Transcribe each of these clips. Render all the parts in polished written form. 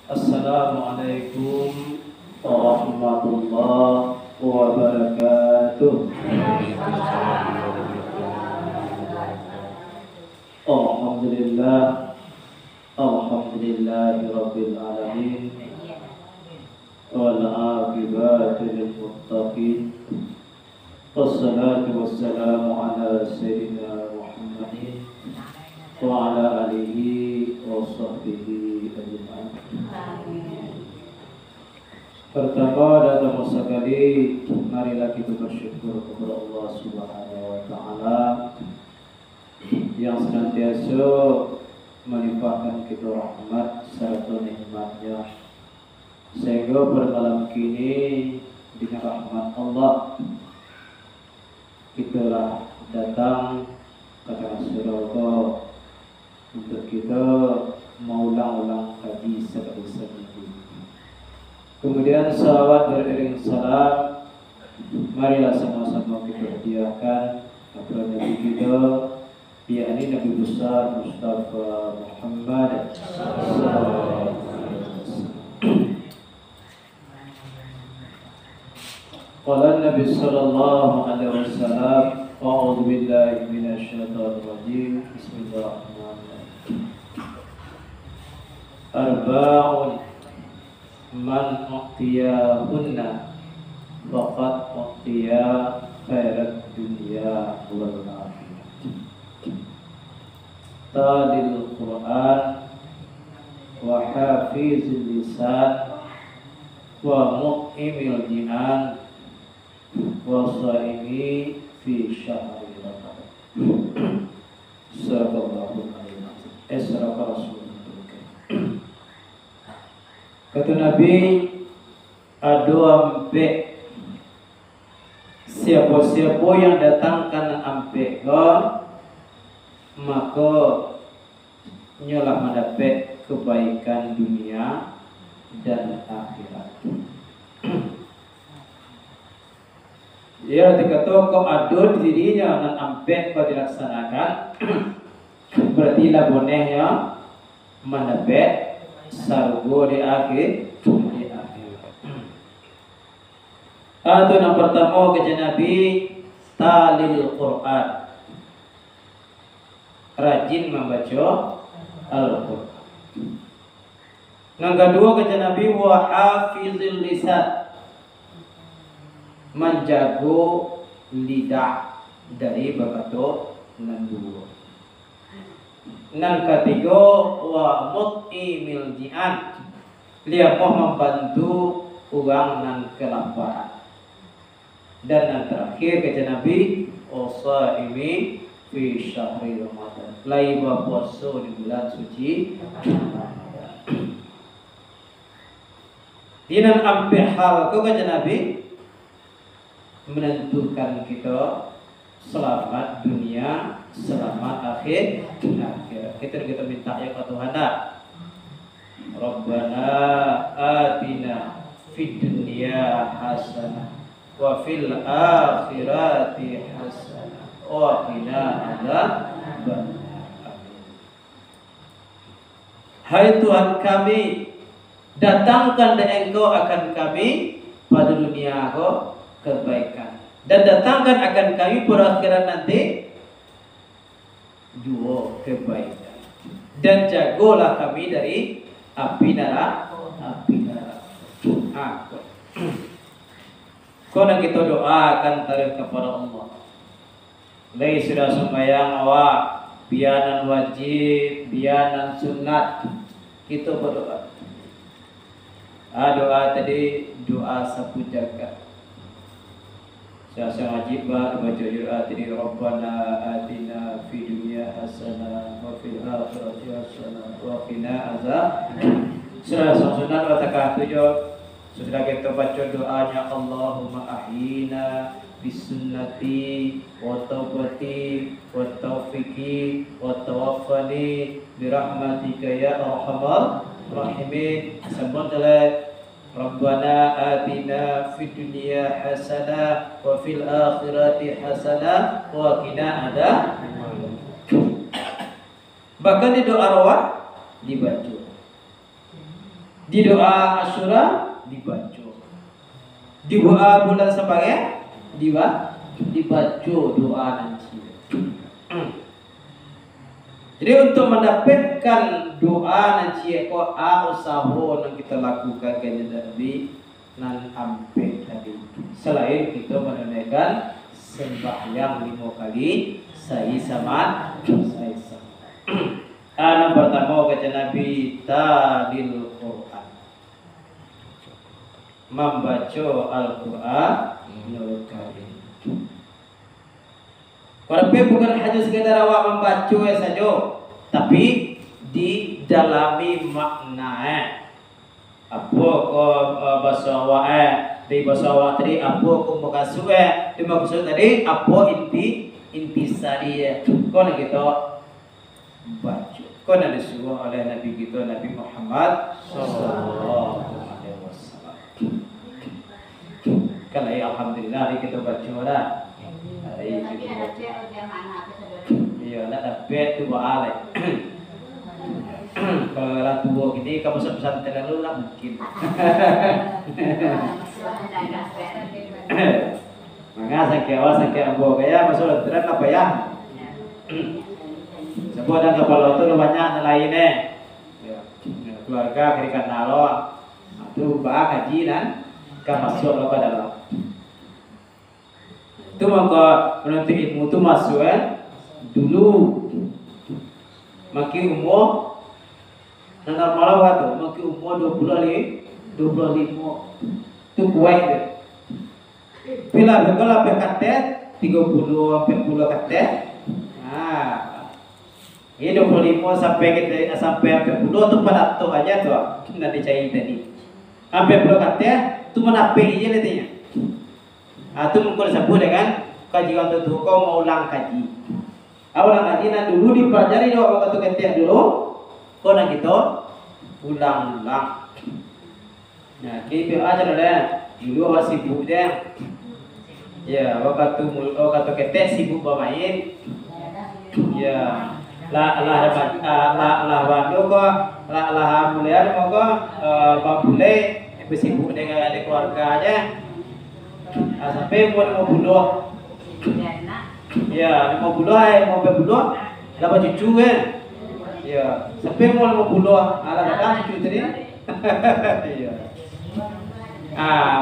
Assalamualaikum warahmatullahi wabarakatuh. Alhamdulillah, alhamdulillahirabbil alamin. Wal aqibatu lil muttaqin. Wassalatu wassalamu ala sayyidina Muhammadin wa ala alihi wa sahbihi ajma'in. Pertama dan utama sekali, marilah kita bersyukur kepada Allah Subhanahu wa taala yang senantiasa melimpahkan kita rahmat serta nikmat-Nya, sehingga pada malam kini dengan rahmat Allah kita datang ke surga untuk kita mengulang-ulang kaji sekali seminggu. Kemudian salawat beriring salam, marilah sama-sama kita hadiahkan kepada Nabi kita, yakni Nabi besar Mustafa Muhammad sallallahu alaihi wasallam. Qala Nabi sallallahu alaihi wasallam, a'udzu billahi minasyaitonir rajim. Bismillahirrahmanirrahim. Arba'un man u'tiyahunna faqad u'tiya khairat dunya wal akhirah. Talil Quran wa hafizil lisan wa mu'imil jinan wa saimi fi syahri Ramadan. Sallallahu alaihi wasallam. Kata Nabi, ampe siapa-siapa yang datangkan ampe maka nyolah mendapat kebaikan dunia dan akhirat. Ya, dikata kau adu dirinya dan ampe kau dilaksanakan, berarti lah bonehnya mendapat sargo di akhir. Itu yang pertama kerja Nabi, talil Quran, rajin membaca Al-Quran. Yang kedua kerja Nabi, wa hafizil lisan, menjaga lidah dari berkata nan dua. Yang ketiga, wa mut'imil ji'an, dia mau membantu orang nan kelaparan. Dan yang terakhir kata Nabi, usaimi fi syahri Ramadan, laiba puasa di bulan suci Ramadan. Dinan ampe hal kau kata Nabi menentukan kita selamat dunia, selamat akhir. Kita minta ya ke Tuhan. Rabbana atina fid dunya hasanah wa fil akhirati hasanah wa qina adzabannar. Hai Tuhan kami, datangkan dari Engkau akan kami pada dunia Engkau kebaikan, dan datangkan akan kami pada akhirat nanti dua kebaikan, dan jagalah kami dari api neraka. Kau kita doakan tarik kepada Allah. Lai sudah sembahyang awak, bianan wajib, bianan sunat, kita berdoa. Doa tadi doa sapu jagat. Saya wajib baca doa tadi, Rabbana atina fid dunya hasanah wa fil akhirati hasanah wa qina adzabannar. Surah sunat wa takatujo. Sudah kita baca doanya, Allahumma ahyina bisunnati wa taubati wa taufiqi wa tawaffani birahmatika ya arhamar rahimin. Sabdalah Rabbana atina fid dunya hasanah wa fil akhirati hasanah wa qina adzabannar. Bahkan di doa rawat dibaca. Di doa Asyura dibaca. Di doa bulan sebagai dibaca doa nanti. Jadi untuk mendapatkan doa nanti ko usaha yang kita lakukan kayaknya dari nan ampe tadi. Selain kita menunaikan sembahyang 5 kali sai sama. Yang pertama kata Nabi tadil Quran, membaca Al-Quran Karim. Kalau bukan hanya sekedar awak membaca saja, tapi didalami makna. Apa bahasa awak di bahasa awak tadi apa maksud di maksud tadi apa inti sari kau nak kita baca. Kau nak disuruh oleh Nabi kita Nabi Muhammad sallallahu alaihi wasallam. Kalau ya alhamdulillah kita baca dah. Iya, nak dapat tu boleh. Kalau orang tua gini, kamu pesan terlalu lah mungkin. Maka sakit ambo kaya masuk terang apa ya? Sebab ada kepala tu banyak lainnya. Keluarga kirikan nalo, tu bah haji dan kamu masuk lo pada dalam. Itu maka menuntut ilmu tu masuk dulu makin umur normal waktu makin umur 25 tu kuat deh. Bila berkala PKT 30 40 KT. Ini 25 sampai 40 tu pada tu aja tu nanti cari tadi. Sampai 10 KT tu menape aja nantinya. Itu mungkin disebut dengan kajian tertentu kau mau ulang kaji. Ulang kaji nah dulu dipelajari doa waktu ketiak dulu. Kau nak kita ulang-ulang. Nah, kita aja lah. Dulu awak sibuk deh. Ya, waktu ketiak sibuk bermain. Ya, lah bantu kok, lah mulia moga bapule bersibuk dengan keluarga aja. Sampai umur 50. Ya, 50 dapat cucu kan. Ya, sampai umur 50 ala kadang cucu tadi. Ya.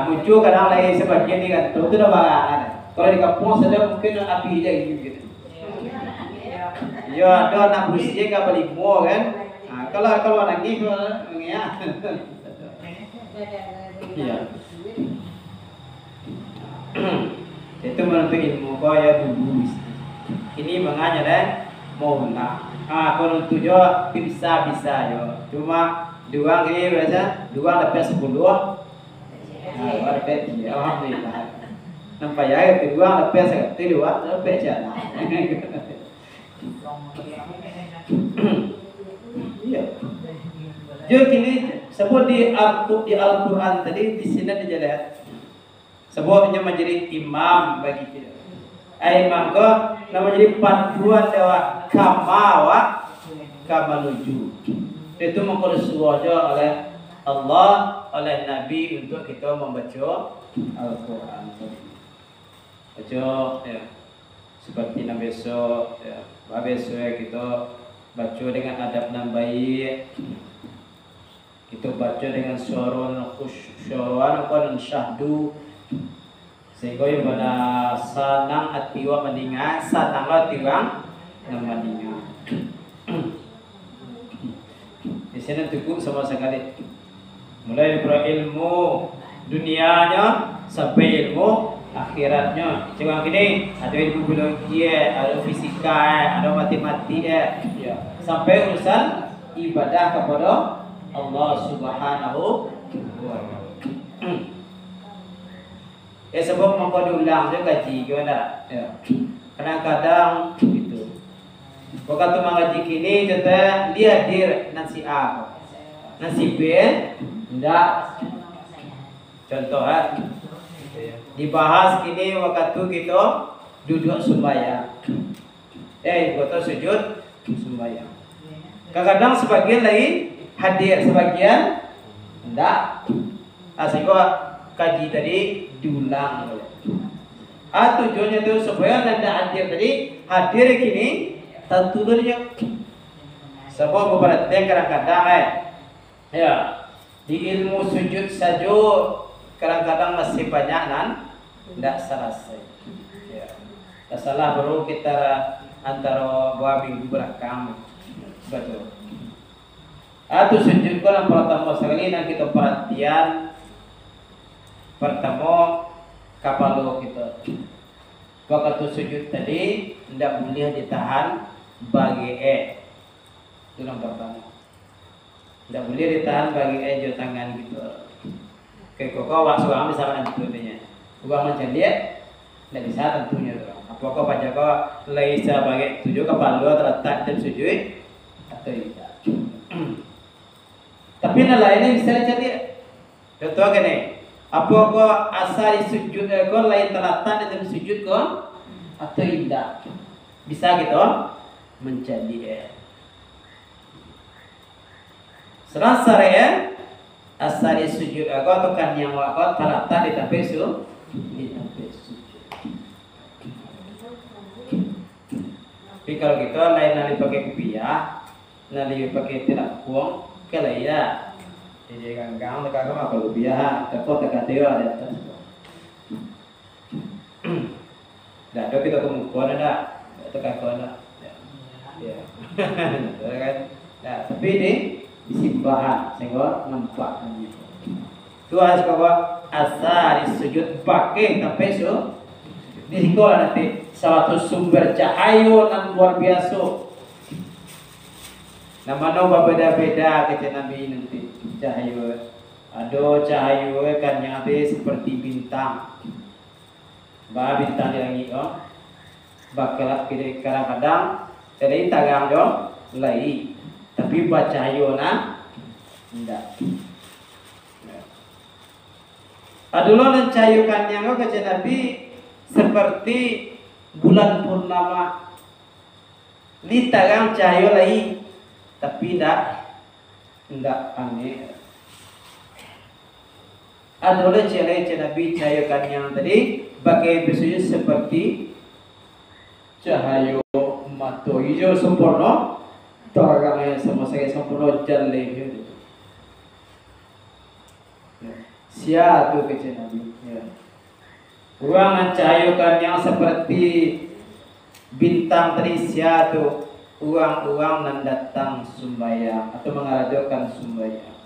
Muncul kadang lagi sebagian ni kan, tu dah bahan. Kalau di kampung sedang mungkin api je gitu. Ya, ada anak berusia kan berlima kan. Kalau anak ni ya. Ya. Itu menuntut ilmu kau ya dulu. Ini makanya deh mau nak. Kalau untuk jo bisa jo. Cuma dua ini biasa dua dapat 10. Dapat alhamdulillah. Nampak ya itu dua dapat sekali dua dapat jalan. Iya. Jadi ini sebut di Al-Quran tadi di sini dijelaskan. Sebabnya menjadi imam bagi kita. Imam ko nama jadi panduan dewa kamaluju. Itu mengkursuaja oleh Allah, oleh Nabi untuk kita membaca Al-Quran. Baca ya. Seperti yang besok ya. Besok kita baca dengan adab yang baik. Kita baca dengan suara khusyuan dan syahdu. Sehingga yang pada sanang atiwa mendingan, sanang atiwa yang mendingan. Di sini cukup sama sekali. Mulai dari ilmu dunianya sampai ilmu akhiratnya. Cuma gini, ada ilmu biologi, ada fisika, ada matematika, ya. Sampai urusan ibadah kepada Allah Subhanahu wa Ta'ala. Sebab mau diulang je gaji gimana? Ya. Kadang-kadang gitu. Waktu mengaji kini kita dia dir nasi A, nasi B, enggak. Contoh dibahas kini waktu kita duduk sembahyang. Kita sujud sembahyang. Kadang-kadang sebagian lagi hadir, sebagian Enggak. Sehingga kaji tadi diulang. Tujuannya itu supaya Anda hadir tadi, hadir kini tentu dulunya. Sebab beberapa kadang-kadang ya di ilmu sujud saja kadang-kadang masih banyak dan tidak selesai. Ya. Salah baru kita antara 2 minggu belakang. Betul. Sujud kalau pertama sekali dan kita perhatian pertama kapal kita. Waktu sujud tadi tidak boleh ditahan bagi itu yang pertama. Tidak boleh ditahan bagi jauh tangan gitu. Kayak kok waktu suami sama tentunya. Bukan macam dia, tidak bisa tentunya tu. Apakah baca kau laisa bagi tujuh kepala terletak dan sujud atau tidak. Tapi lainnya bisa jadi. Contoh gini, apakah asal sujud kau lain terletak dan sujud kau atau tidak? Bisa gitu menjadi. Serasa asal sujud aku atau kan yang aku terletak di tempat sujud. Tapi kalau gitu lain nali pakai kupiah, nali pakai tidak kuang, kalau ya, jadi ganggang tekan apa kalau kupiah, tekot tekan dia ada atas. Dah, do kita kemukuan ada, tekan kau ada, ya, kan? Nah, tapi ini disimpan sehingga nampak gitu. Itu harus bawa asal sujud pakai tapi di situ nanti suatu sumber cahaya yang luar biasa. Nama berbeda-beda kata Nabi nanti cahaya. Ada cahaya kan yang seperti bintang. Bah bintang di langit bakal kita kadang-kadang tadi tagang lai. Tapi baca ayona tidak. Adulah dan cahayukannya kau kata Nabi seperti bulan purnama. Litagang cahaya lain, tapi tidak aneh. Adulah cahaya Nabi cahayukannya tadi bagai bersujud seperti cahaya mata hijau sempurna. Orang yang sama saya sempurna jalan sia tu kecil Nabi. Uang cahayukan yang seperti bintang tadi sia tu uang nan datang sembahyang atau mengarajokan sembahyang.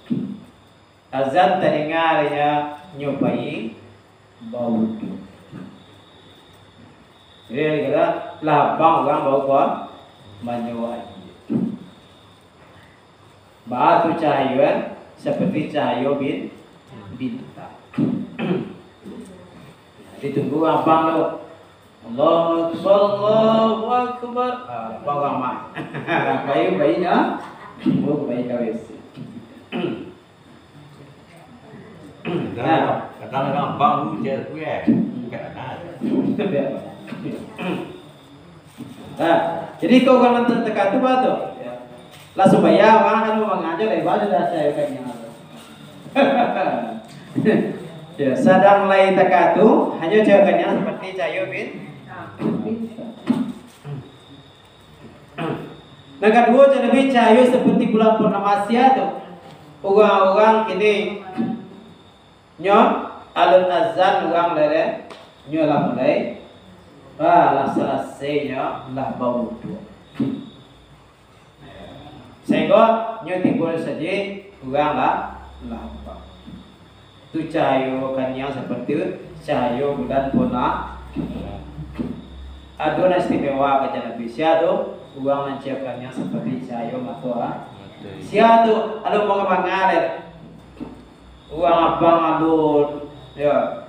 Azan terdengar ya nyobai bau tu. Jadi kira lapang orang bau apa menyuai. Batu cahaya seperti cahaya bintang. Ditunggu abang lo. Allahu Akbar. Bawang mah. Bayi-bayinya. Bayi kawis. Kadang-kadang abang lu jadi kue. Nah, jadi kau kalau tertekan tu batu. Lah supaya orang kan mengajar lebar dah saya kayaknya. Ya, sedang lain takatu hanya jawabannya seperti cahaya bintang. Nah kedua jadi cahaya seperti bulan purnama sia tu. Orang-orang kini nyo alun azan orang lele nyo lah mulai. Lah selesainya lah bau tu. Sehingga nyo timbul saja orang lah lapang. Itu cahaya kan yang seperti cahaya bulan purnama. Ada istimewa kata Nabi sia tu uang menciapkannya seperti cahaya mata. Sia tu ada mau mengalir uang abang alun ya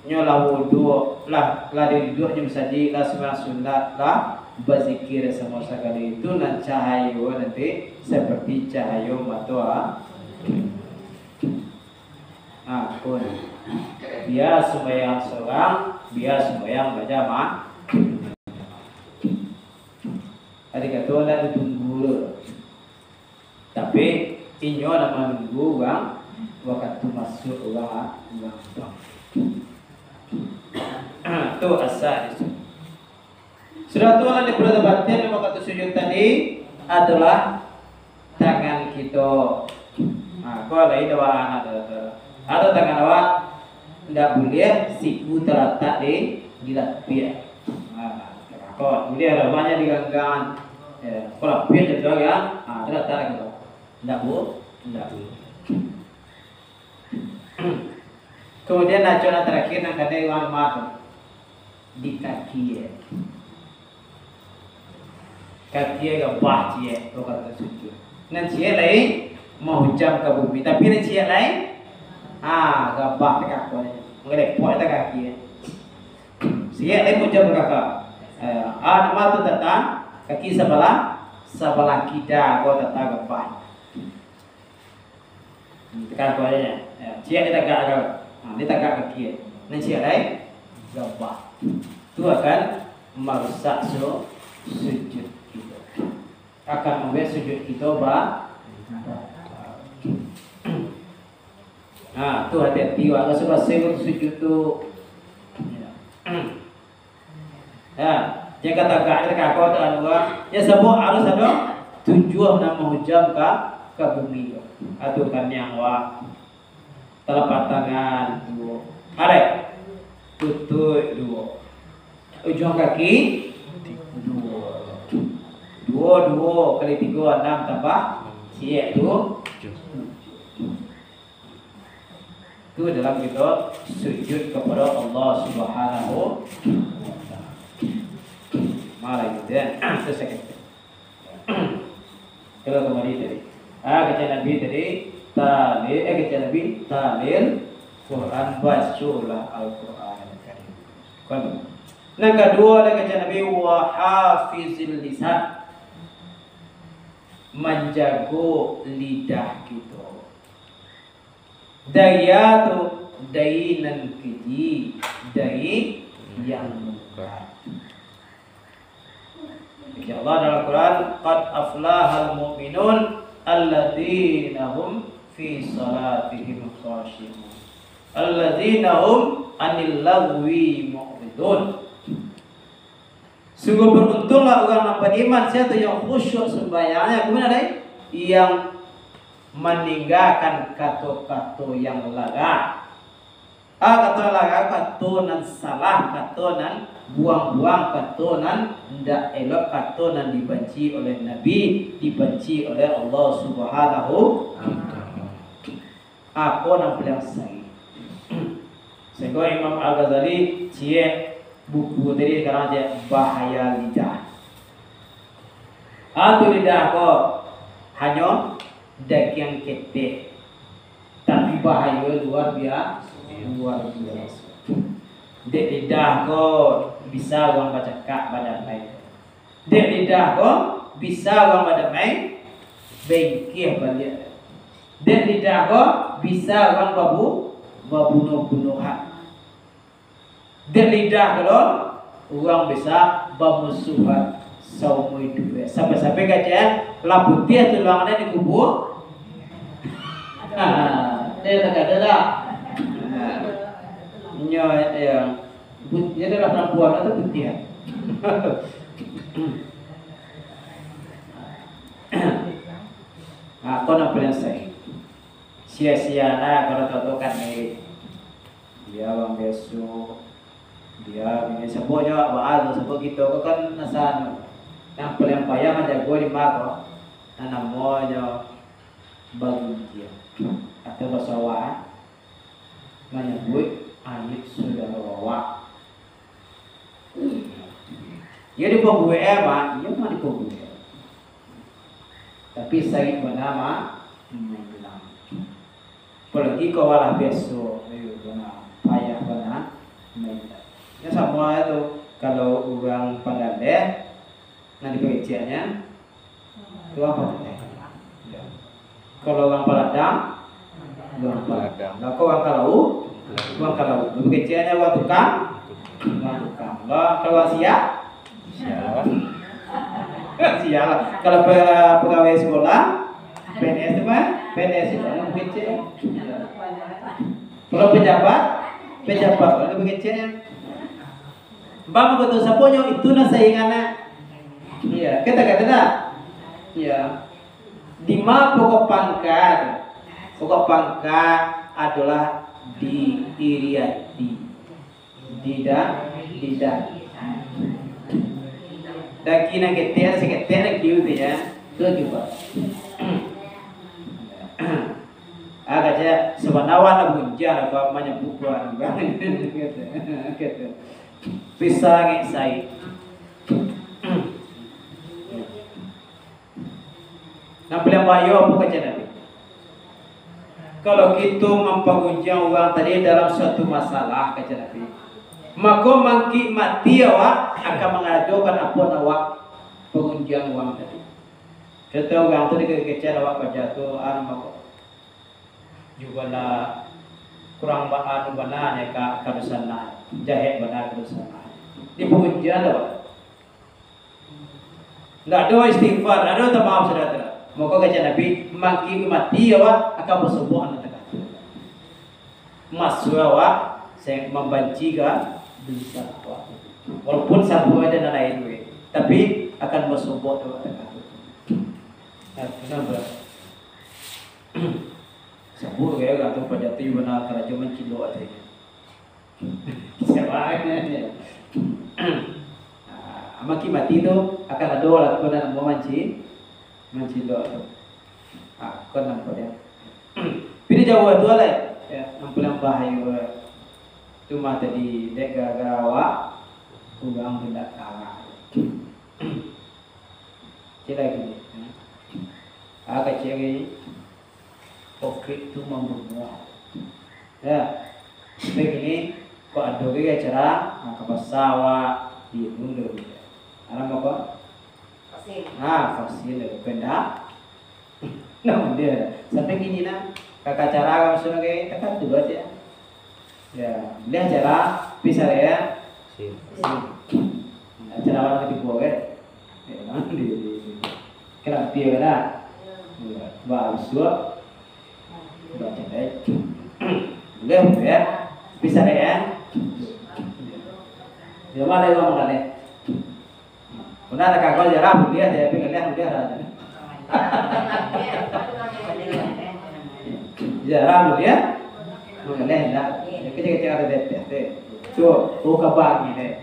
nyola wudu lah di duduk jam saji lah semua sunat lah berzikir sama sekali itu nan cahaya nanti seperti cahaya mata. Pun dia sembahyang seorang, dia sembahyang berjamaah. Adik kata nak ditunggu. Tapi inyo nama nunggu bang waktu masuk uang bank. Itu asal itu. Sudah tuan di perdebatannya waktu sujud tadi adalah tangan kita. Nah, kalau lain doa anak atau tangan awak tidak boleh siku terletak di lapia. Kalau ini ada banyak diganggang. Kalau lapia itu ya, terletak gitu. Tidak boleh. Kemudian nasional terakhir yang kata Iwan Mat di kaki ya. Kaki ya gabah cie, kalau kata sujud. Nanti cie lain mau jam ke bumi, tapi nanti cie lain, gabah tekak kau ni, mengenai poin tekak kaki ya. Cie lain mau jam kakak. Nama tu datang kaki sebelah kita kau datang gabah. Tekak kau ni, cie ni tekak agak. Dia tegak kaki. Nanti ada gabah. Itu akan merusak sujud kita. Akan membuat sujud kita tu hati-hati. Kalau sebab saya sujud tu, dia kata tegak kau tu adalah, ya sebab harus ada tujuan nak menghujam ke bumi. Atau kan yang telapak tangan dua, tutut dua, ujung kaki dua kali 3 6 tambah siap tu. Itu dalam kita sujud kepada Allah Subhanahu wa Ta'ala. Malah gitu ya. Itu sakit. Kalau kembali tadi, kata Nabi tadi. Kata Nabi talil Quran, bacalah Al-Quran Karim. Yang kedua kata Nabi wa hafizil lisan, menjaga lidah kita. Daya tu dainan keji, dai yang muka. Ya Allah dalam Quran, qad aflahal mu'minun alladzina hum fi salatihim khashi'un alladzina hum anil lagwi mu'ridun. Sungguh beruntunglah orang yang beriman, siapa yang khusyuk sembahyangnya, kemudian ada yang meninggalkan kata-kata yang laga. Kata laga, kata nan salah, kata nan buang-buang, kata nan tidak elok, kata nan dibenci oleh Nabi, dibenci oleh Allah Subhanahu wa Ta'ala. Apa yang paling sahih? Sehingga Imam Al-Ghazali cie buku tadi karena dia bahaya lidah. Atau lidah kok hanya daging ketek, tapi bahaya luar biasa. Dek lidah kok bisa orang baca kak badan lain. Dek lidah kok bisa orang badan lain bengkih balik. Dek lidah kok bisa orang bunuh-bunuhan. Dek lidah kalau orang bisa bermusuhan saumui dua. Sampai-sampai kaca laputih tulangnya dikubur. Dia tak ada dah. Yang dia adalah perempuan atau putih. Kau nak pelan sia-sia lah kalau tahu kan dia orang besok dia ini semuanya baal sebab kita kau kan nasan yang paling payah aja gue di mako namanya bagi dia atau bersawa menyebut ayat sudah bawa. Ya di pembuat apa? Ya mah di pembuat. Tapi saya bernama bilang. Apalagi kau walah besok, benar payah benar. Ya semua itu kalau orang Bangladesh nanti pengajiannya itu apa teh? Kalau orang Padang, orang Padang. Kalau orang Kalau pengajiannya orang tukang. Kalau siap, siap. Kalau pegawai sekolah, PNS itu mah PNS itu yang kecil. Kalau pejabat kalau kecilnya. Bang betul saponyo itu na saingannya. Iya, kata tak? Iya. Lima pokok pangkat adalah diiriati. Tidak. Dan kina seketia kiu tu ya. Tu juga. Agak je sebenarnya bunjar apa banyak bukuan kan. Gitu. Bisa ngesai. Nah, bilang bayo apa kerja Nabi? Kalau kita mempergunjang orang tadi dalam suatu masalah kerja Nabi, maka mangki mati awak akan mengajukan apa awak pengunjang uang tadi. Kita orang tu dikecil awak kerja tu maka juga lah kurang benar ya kerusakan jahit benar kerusakan di pengunjang awak. Nggak ada istighfar, ada maaf saudara. Maka kata Nabi, maki mati awak akan bersebuah anak terkata. Masuk awak, saya membenci kan bisa awak. Walaupun sabu ada dan lain tapi akan bersebuah awak terkata. Kenapa? Sabu kayak gak tahu pada tu benar kerja mencilo ada. Siapa ini? Maki mati tu akan ada lakukan mencilo tu. Kau nampak dia. Pilih jauh tu lah. Ya, nampak bahaya. Cuma tadi dek gara-gara awak kurang hendak kalah. Cila gini. Agak ciri konkret tu membunuh. Ya, begini. Kau ada ke cara kapasawa di mundur. Alam apa? Vaksin itu benda. Namun dia sampai gini nak kakak cara kamu suruh ke tekan dua aja. Ya, dia cara bisa ya. Cara orang ketipu kan? Ya, di kerap dia kan? Bagus dua. Baca deh. Boleh ya? Bisa ya? Dia mana yang mau kan? Benar tak kau jarang dia pengen dia ada. Jarang dia, mengenai dah. Kecil-kecil ada deh. So, kabar ni,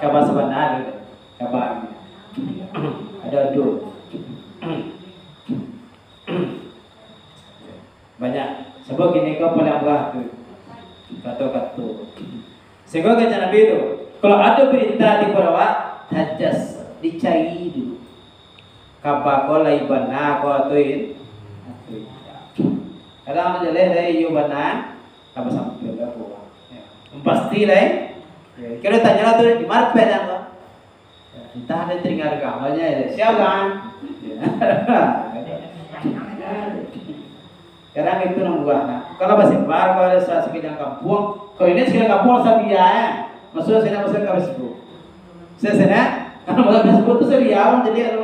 kabar sebenar, kabar. Ada dua. Banyak. Sebab ini kau paling abah tu, kata. Sehingga kata Nabi itu, kalau ada berita di Perawat, hajas. Dicari dulu. Kabar kau lagi benar kau tuin. Kalau menjelaskan dari you benar, kamu sampai berapa? Pasti lah. Kalau tanya tu di mana pedan kau? Entah ada teringat kamarnya. Siapa kan? Sekarang itu nampak. Kalau masih bar kau ada sekitar kampung. Kau ini sekitar kampung sahaja ya. Maksudnya saya nak masuk ke Facebook. Saya kalau malah Facebook tu saya lihat jadi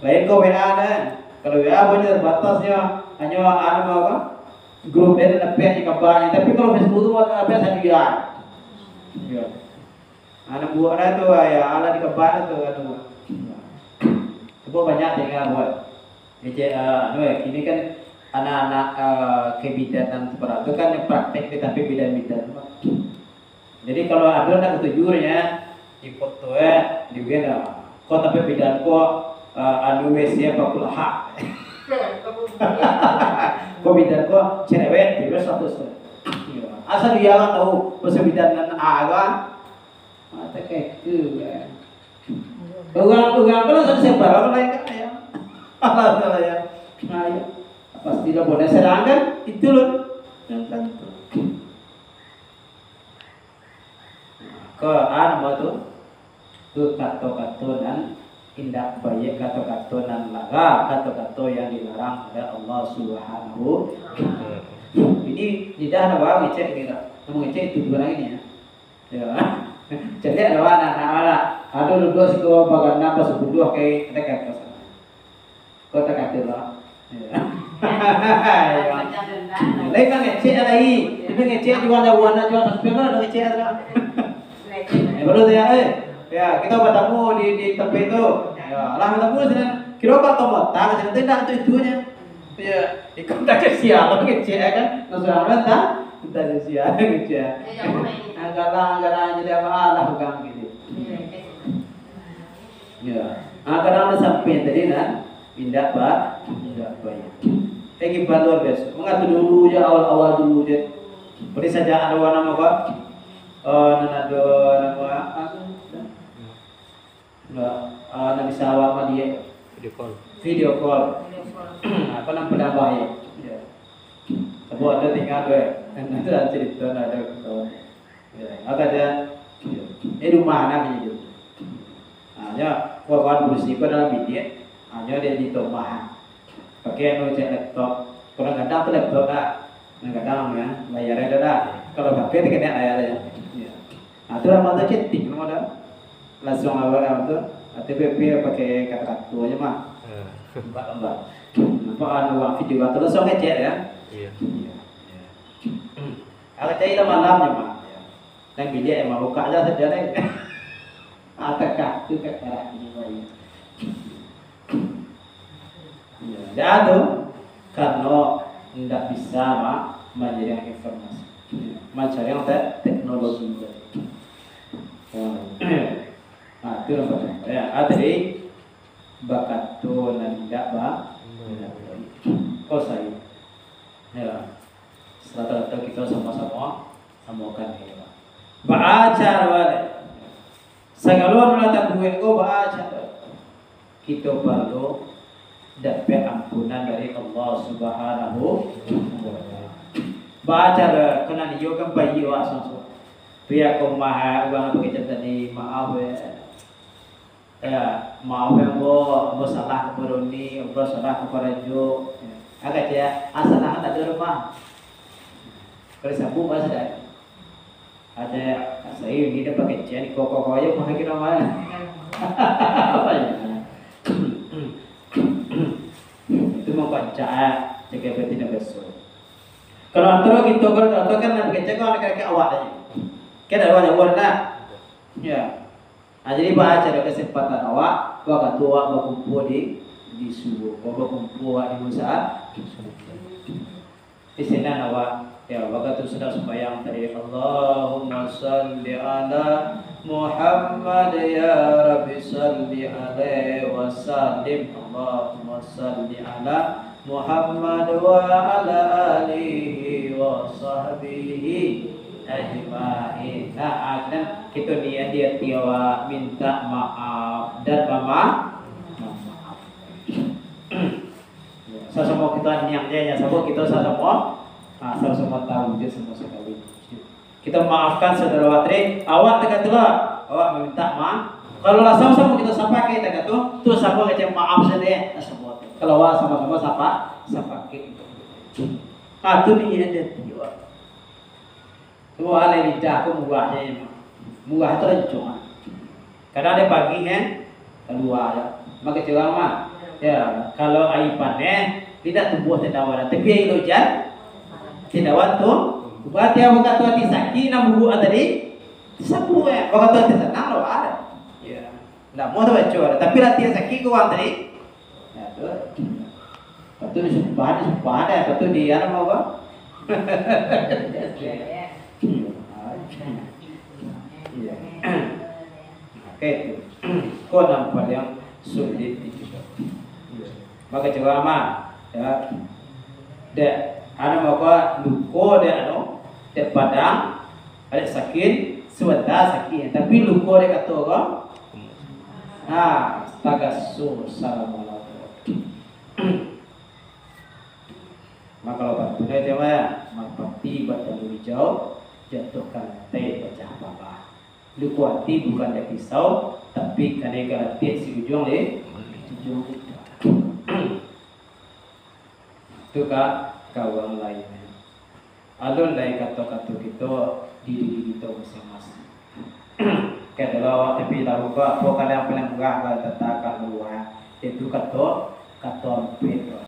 lain kau WA kan. Kalau WA banyak terbatasnya hanya apa grup ada nampaknya kabarnya. Tapi kalau Facebook tu apa saya lihat. Ya. Anak buat ada tu ya ala di kabar tu kan. Sebab banyak tinggal buat. Jadi ini kan anak-anak kebidanan seperti itu kan yang praktek tapi bidan-bidan. Jadi kalau ada nak ketujurnya di foto di benda kau tapi bidan kau anu WC apa pula hak kau bidan kau cerewet di satu asal dia kan tahu pasal bidan dan aga mata kayak tu orang kalau saya sebar orang lain kan ya Allah ya pasti lah boleh sedangkan itu loh yang tentu ke apa tu kata-kata dan indah baik kata-kata dan lara kata-kata yang dilarang oleh Allah Subhanahu. Ini tidak ada orang ngecek ni tak, ngecek itu dua ini ya. Jadi ada anak-anak ada dua si kau bagan napa sepuluh kayak kita kata sana. Kau tak kata lah. Lain kan ngecek lagi, tapi ngecek jual-jualan jual sampai mana ngecek lah. Baru ya kita bertemu di tempat itu. Ya, lah ketemu sana. Kira kau tahu tak? Sana tidak itu itunya. Ya, ikut tak siapa ngecek kan? Langsung amat tak? Tak siapa ngecek. Agak-agak jadi apa lah bukan gitu. Ya, kadang sampai tadi nak pindah banyak. Hebat luar biasa. Mengatur dulu je awal dulu je. Beri saja ada nama apa? Ada nama Nabi Sawah sama dia. Video call. Apa nama penambah ya? Sebab ada tinggal dua. Nanti ada cerita ada kawan. Agaknya rumah anak gitu. Hanya kawan bersih dalam video. Hanya dia di rumah. Pakai cek laptop. Kalau kadang tu laptop dah. Kadang ya layarnya dah. Kalau pakai dia kena layarnya. Itu nama tu chatting nama dah. Langsung awal tu. TPP pakai kata-kata aja mah. Mbak. Nampak uang video atau langsung ngecek ya. Iya. Kalau cai malamnya mah. Dan bilik emang buka aja saja deh. Atakah tu kat arah ini lagi. Ya, itu karena tidak bisa menjadi informasi, mencari yang teknologi. Nah, itu yang pertama. Ya, tadi bakat tu tidak kau saya. Ya, setelah kita sama-sama samakan ini. Baca wale. Segalon melatak buin ko baca. Kita perlu dapat ampunan dari Allah Subhanahu wa taala. Baca kena yoga bayi wa sanso. Pia ko maha uang apa kita tadi maaf ya maaf yang bo salah kepada ni, bo salah kepada jo. Agak ya asal tak ada rumah. Kalau sabu bahasa dah. Ada saya ini dah pakai cek kok aja pakai kira mana. Apa ya? Itu mau baca cek tidak besok. Kalau antara kita kan nak baca kan nak awak aja. Kan ada banyak warna. Ya. Jadi baca ada kesempatan awak tua berkumpul di subuh, berkumpul di musa. Di sini awak ya waktu sedang sembahyang tadi Allahumma salli ala Muhammad ya Rabbi salli alaihi wa sallim Allahumma salli ala Muhammad wa ala alihi wa sahbihi ajma'in. Nah, dan kita dia tiwa minta maaf dan maaf. Sama kita niat dia sama kita sama tahu je semua sekali. Kita maafkan saudara watri, awak tegatulah, awak meminta maaf. Kalau lah sama-sama kita sapa kita tegatu, tu sapa aja maaf saja semua. Kalau awak sama-sama sapa kita. Tu ni ada tiwa. Tu ala lidah aku muahnya, muah tu cuma. Karena ada baginya keluar ya, maka jangan mah. Ya, kalau aipannya tidak tumbuh tendawara, tapi itu jan tidak waktu. Berarti yang bukan tuan disaki nak buku tadi sapu ya. Bukan tuan senang lo ada. Ya. Nak mau tu baca, tapi latihan sakit kau tadi. Ya tu. Betul sumpah ada. Betul dia mau apa? Oke. Kau nampak yang sulit itu. Maka coba mah ya. Dek ada maka luko dia dek padang ada sakit sebentar sakit tapi luko dia kata orang tagasu assalamualaikum. Maka kalau bantunya dia mah mati batang hijau jatuhkan teh pecah baba. Luko hati bukan dari pisau tapi karena tiap si ujung le ujung itu kan kawan lainnya. Alun lain kata-kata kita diri kita masing-masing. Kita lawa tapi lalu apa kalian paling murah kata luar itu kata